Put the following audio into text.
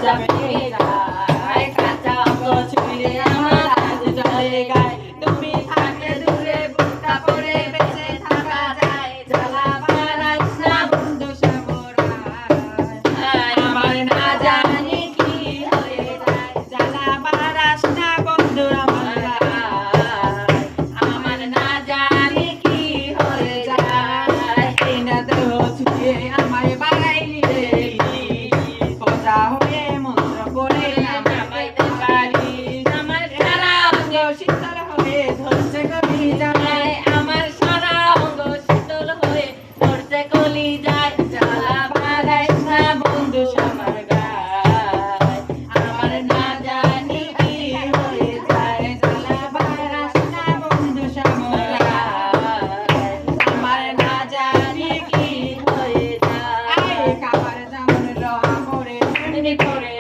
যাবে যায় কাঁচা অঙ্গ ছুঁয়ে আমার আজ জলে গায় তুমি থাকলে দূরে বুকটা পড়ে বেঁচে থাকা যায় জ্বালা বাড়াইস না বন্ধু সাবরায় আমার না জানি কি হয়ে যায় জ্বালা বাড়াস না বন্ধু আমার আমার না জানি কি হয়ে যায় এই না দেহ ছুঁয়ে আমায় বাড়াইলি রে পচা হয়ে মন্ত্র করে নামাইতে পারি আমার সারা অঙ্গ শীতল হয়ে ধরছে কলি যায় আমার সারা অঙ্গ শীতল হয়ে ধরছে কলি যায় জ্বালা বাড়াইস না বন্ধু আমার গায় আমার না জানি কি হয়ে যায় জ্বালা বাড়াস না বন্ধু আমার গায় আমার না জানি কি হয়ে যায় কাবার যেমন রহা করে করে